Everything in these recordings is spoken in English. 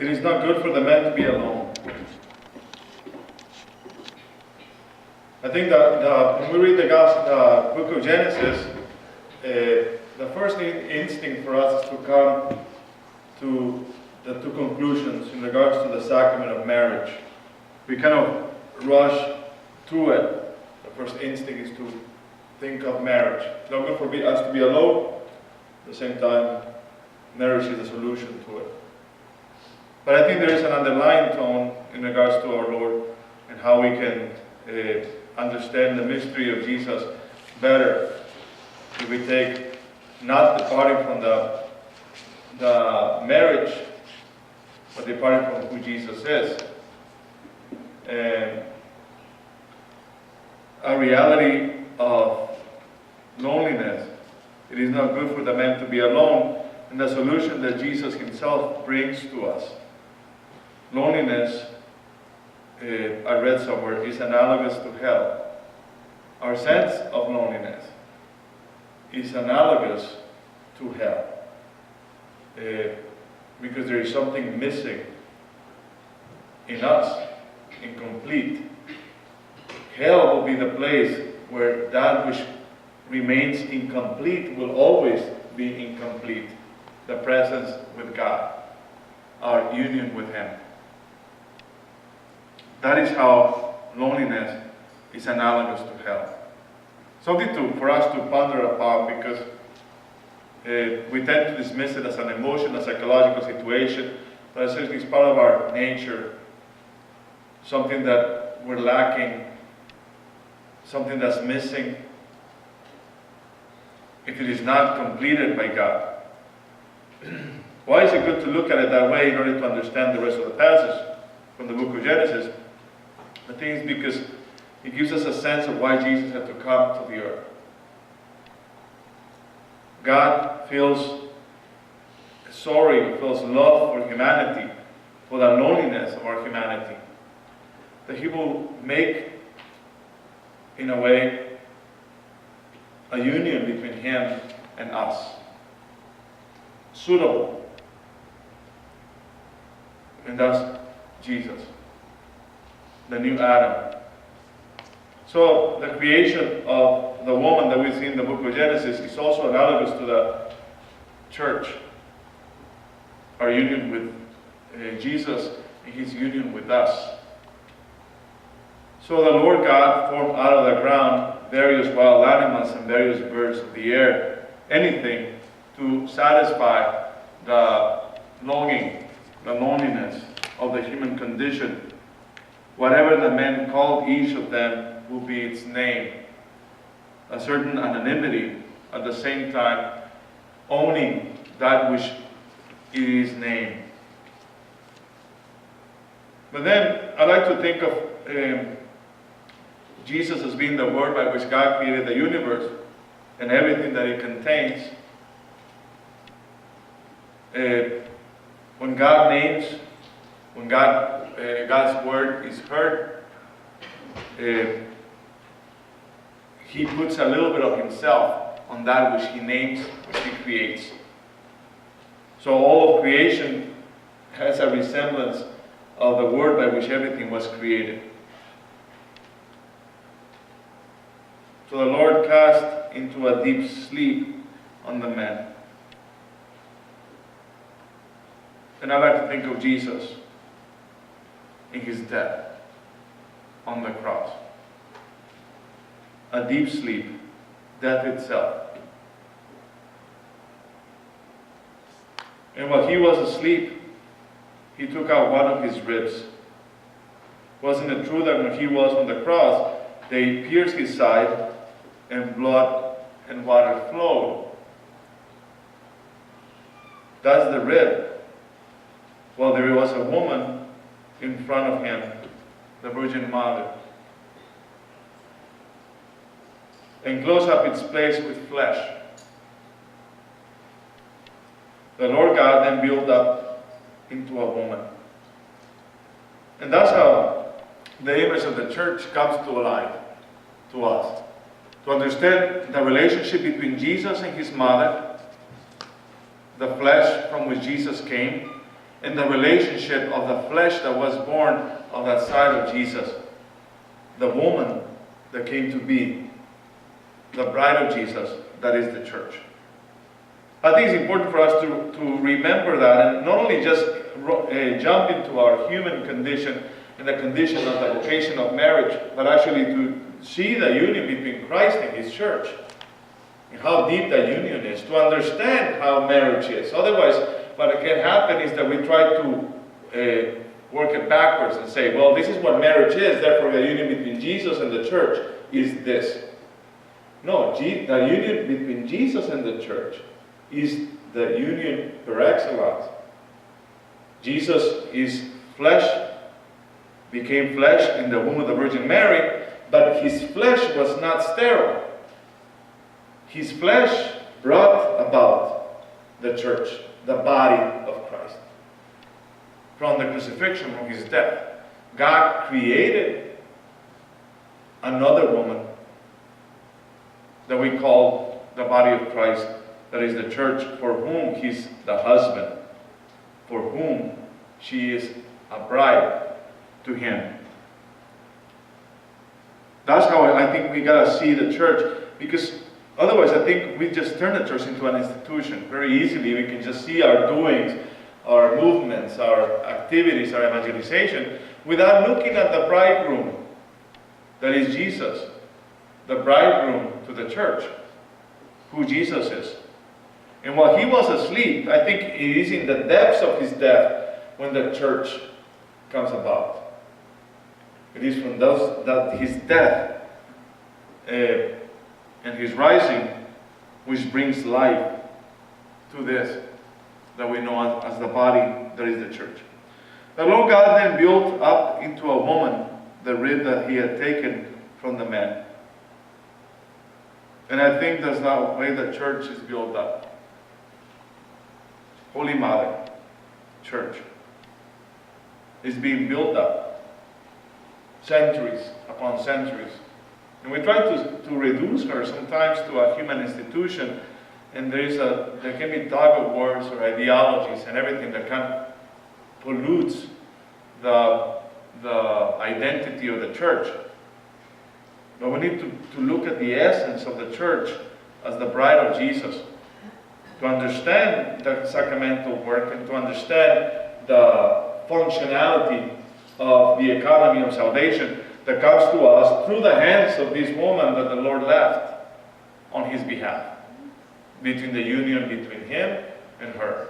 It is not good for the man to be alone. I think that when we read the book of Genesis, the first instinct for us is to come to the two conclusions in regards to the sacrament of marriage. We kind of rush through it. The first instinct is to think of marriage. It's not good for us to be alone. At the same time, marriage is a solution to it. But I think there is an underlying tone in regards to our Lord and how we can understand the mystery of Jesus better if we take not departing from the marriage, but departing from who Jesus is. And a reality of loneliness. It is not good for the man to be alone, and the solution that Jesus himself brings to us. Loneliness, I read somewhere, is analogous to hell. Our sense of loneliness is analogous to hell. Because there is something missing in us, incomplete. Hell will be the place where that which remains incomplete will always be incomplete. The presence with God, our union with Him. That is how loneliness is analogous to hell. Something for us to ponder upon, because we tend to dismiss it as an emotion, a psychological situation, but essentially it's part of our nature, something that we're lacking, something that's missing, if it is not completed by God. Why is it good to look at it that way in order to understand the rest of the passage from the book of Genesis? I think it's because it gives us a sense of why Jesus had to come to the earth. God feels sorry, feels love for humanity, for the loneliness of our humanity. That He will make, in a way, a union between Him and us. Suitable. And that's Jesus, the new Adam. So the creation of the woman that we see in the book of Genesis is also analogous to the church. Our union with Jesus and His union with us. So the Lord God formed out of the ground various wild animals and various birds of the air, anything to satisfy the longing, the loneliness of the human condition. Whatever the man called each of them will be its name. A certain anonymity, at the same time owning that which is named. But then I like to think of Jesus as being the Word by which God created the universe and everything that it contains. When God names, when God's Word is heard, He puts a little bit of Himself on that which He names, which He creates. So all of creation has a resemblance of the Word by which everything was created. So the Lord cast into a deep sleep on the man. And I like to think of Jesus in His death on the cross. A deep sleep, death itself. And while He was asleep, He took out one of His ribs. Wasn't it true that when He was on the cross, they pierced His side and blood and water flowed? That's the rib. Well, there was a woman in front of Him, the Virgin Mother. And close up its place with flesh. The Lord God then built up into a woman. And that's how the image of the church comes to life to us. To understand the relationship between Jesus and His mother, the flesh from which Jesus came, and the relationship of the flesh that was born on that side of Jesus. The woman that came to be the bride of Jesus, that is the church. I think it's important for us to remember that, and not only just jump into our human condition and the condition of the vocation of marriage, but actually to see the union between Christ and His church, and how deep that union is, to understand how marriage is. Otherwise, what can happen is that we try to work it backwards and say, well, this is what marriage is, therefore the union between Jesus and the church is this. No, the union between Jesus and the church is the union per excellence. Jesus is flesh, became flesh in the womb of the Virgin Mary, but His flesh was not sterile. His flesh brought about the church, the body of Christ. From the crucifixion, from His death, God created another woman that we call the body of Christ, that is the church, for whom He's the husband, for whom she is a bride to Him. That's how I think we gotta see the church, because otherwise I think we just turn the church into an institution. Very easily we can just see our doings, our movements, our activities, our evangelization, without looking at the bridegroom, that is Jesus, the bridegroom to the church, who Jesus is. And while He was asleep, I think it is in the depths of His death when the church comes about. It is from His death and His rising which brings life to this that we know as the body that is the church. The Lord God then built up into a woman the rib that He had taken from the man. And I think that's the way the church is built up. Holy Mother, church, is being built up centuries upon centuries. And we try to reduce her sometimes to a human institution, and there can be tug of wars or ideologies and everything that kind of pollutes the identity of the church. But we need to look at the essence of the church as the bride of Jesus, to understand the sacramental work and to understand the functionality of the economy of salvation that comes to us through the hands of this woman that the Lord left on His behalf, between the union between Him and her.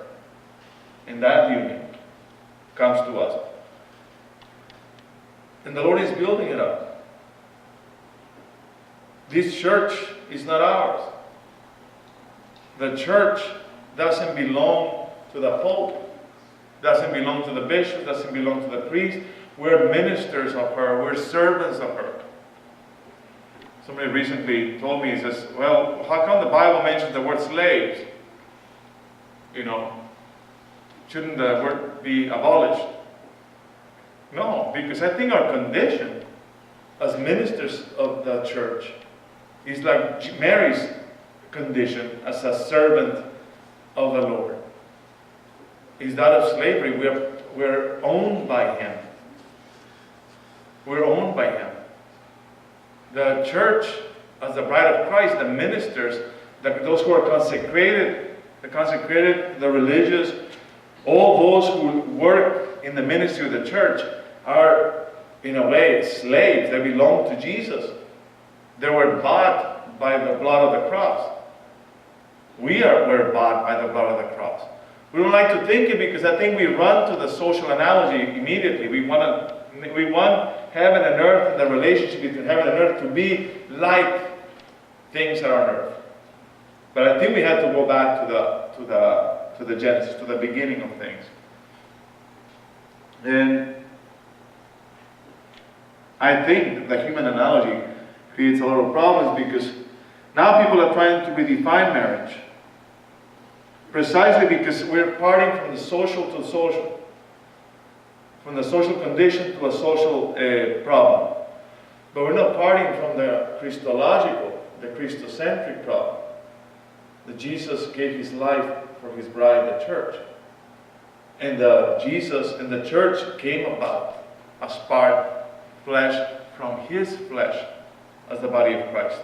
And that union comes to us. And the Lord is building it up. This church is not ours. The church doesn't belong to the Pope, doesn't belong to the bishop, doesn't belong to the priest. We're ministers of her, we're servants of her. Somebody recently told me, he says, well, how come the Bible mentions the word slaves? You know, shouldn't the word be abolished? No, because I think our condition as ministers of the church is like Mary's condition as a servant of the Lord. Is that of slavery. We're owned by Him. We're owned by Him. The church, as the bride of Christ, the ministers, those who are consecrated, the religious, all those who work in the ministry of the church are, in a way, slaves. They belong to Jesus. They were bought by the blood of the cross. We're bought by the blood of the cross. We don't like to think it because I think we run to the social analogy immediately. We want heaven and earth and the relationship between heaven and earth to be like things that are on earth. But I think we have to go back to the Genesis, to the beginning of things. And I think the human analogy creates a lot of problems because now people are trying to redefine marriage. Precisely because we're parting from the social to social. From the social condition to a social problem. But we're not parting from the Christological, the Christocentric problem. That Jesus gave His life for His bride, the church. And Jesus and the church came about as part, flesh from his flesh, as the body of Christ.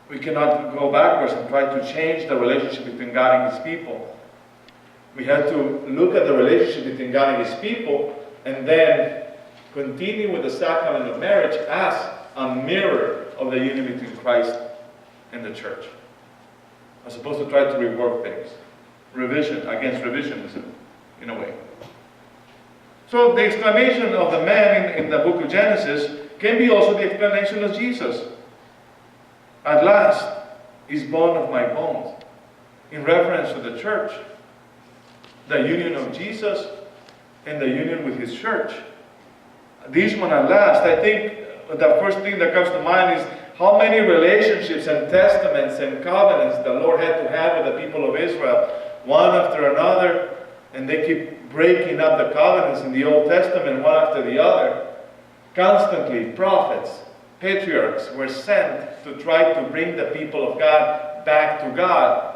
We cannot go backwards and try to change the relationship between God and his people. We have to look at the relationship between God and his people and then continue with the sacrament of marriage as a mirror of the union between Christ and the church, as opposed to try to rework things. Revision against revisionism, in a way. So the exclamation of the man in the book of Genesis can be also the explanation of Jesus. At last is bone of my bones, in reference to the church. The union of Jesus and the union with his church. This one at last, I think the first thing that comes to mind is how many relationships and testaments and covenants the Lord had to have with the people of Israel, one after another, and they keep breaking up the covenants in the Old Testament one after the other. Constantly, prophets, patriarchs were sent to try to bring the people of God back to God.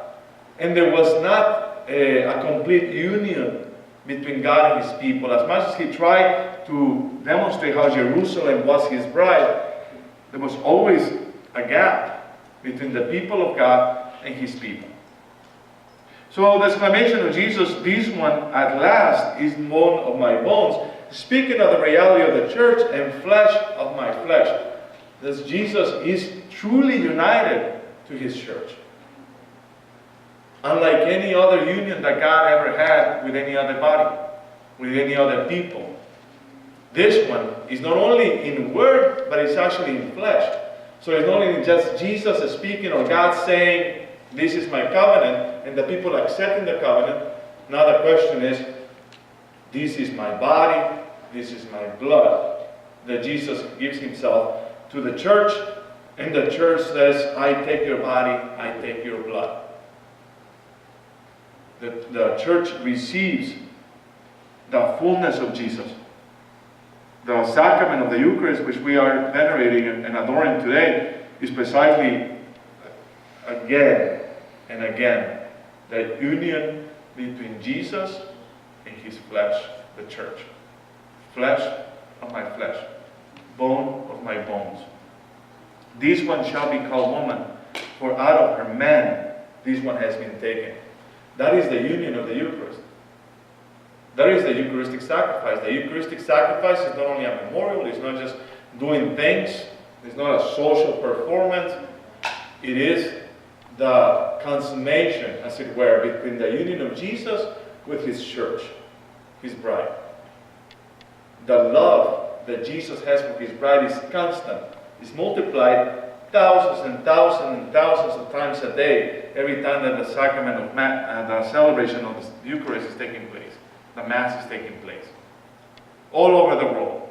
And there was not a complete union between God and his people. As much as he tried to demonstrate how Jerusalem was his bride, there was always a gap between the people of God and his people. So the exclamation of Jesus, this one at last is bone of my bones, speaking of the reality of the church and flesh of my flesh. That Jesus is truly united to his church. Unlike any other union that God ever had with any other body, with any other people. This one is not only in word, but it's actually in flesh. So it's not only just Jesus speaking or God saying, this is my covenant, and the people accepting the covenant. Now the question is, this is my body, this is my blood. That Jesus gives himself to the church, and the church says, I take your body, I take your blood. The church receives the fullness of Jesus. The sacrament of the Eucharist, which we are venerating and adoring today, is precisely, again and again, the union between Jesus and his flesh, the church. Flesh of my flesh, bone of my bones. This one shall be called woman, for out of her man this one has been taken. That is the union of the Eucharist. That is the Eucharistic sacrifice. The Eucharistic sacrifice is not only a memorial, it's not just doing things, it's not a social performance, it is the consummation, as it were, between the union of Jesus with his church, his bride. The love that Jesus has for his bride is constant, is multiplied thousands and thousands and thousands of times a day, every time that the sacrament of the celebration of the Eucharist is taking place, the Mass is taking place, all over the world.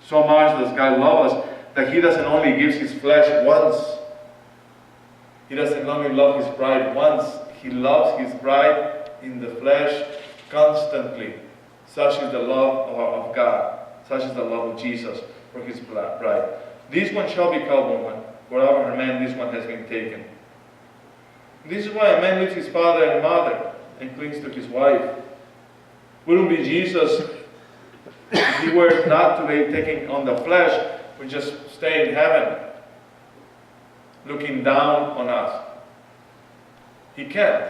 So much does God love us that he doesn't only give his flesh once, he doesn't only love his bride once, he loves his bride in the flesh constantly. Such is the love of God, such is the love of Jesus for his bride. This one shall be called woman, for out of her man this one has been taken. This is why a man leaves his father and mother and clings to his wife. Wouldn't be Jesus if he were not to be taken on the flesh, would just stay in heaven, looking down on us. He can't.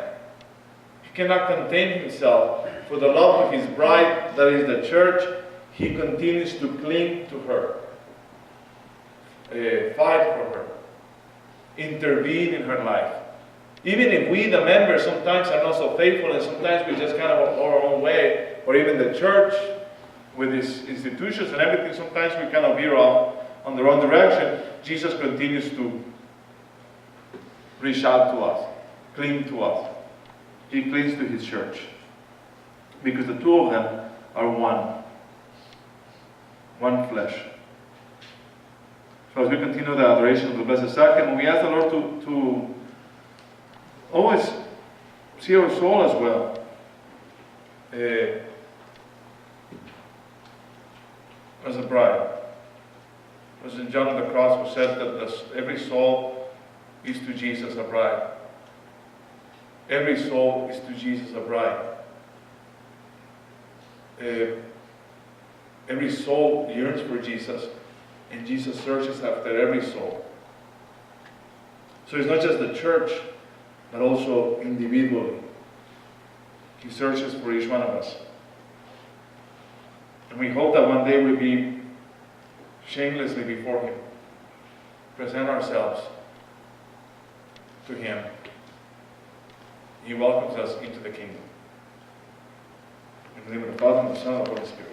He cannot contain himself. For the love of his bride, that is the church, he continues to cling to her, fight for her, intervene in her life. Even if we, the members, sometimes are not so faithful and sometimes we just kind of go our own way, or even the church with its institutions and everything, sometimes we kind of veer off on the wrong direction, Jesus continues to reach out to us, cling to us. He clings to his church. Because the two of them are one flesh. So as we continue the adoration of the Blessed Sacrament, we ask the Lord to always see our soul as well. As a bride. As in John of the Cross who said that every soul is to Jesus a bride. every soul is to Jesus a bride. Every soul yearns for Jesus, and Jesus searches after every soul. So it's not just the church, but also individually. He searches for each one of us. And we hope that one day we'll be shamelessly before Him, present ourselves to Him. He welcomes us into the kingdom. In the name of the Father, and the Son, and the Holy Spirit.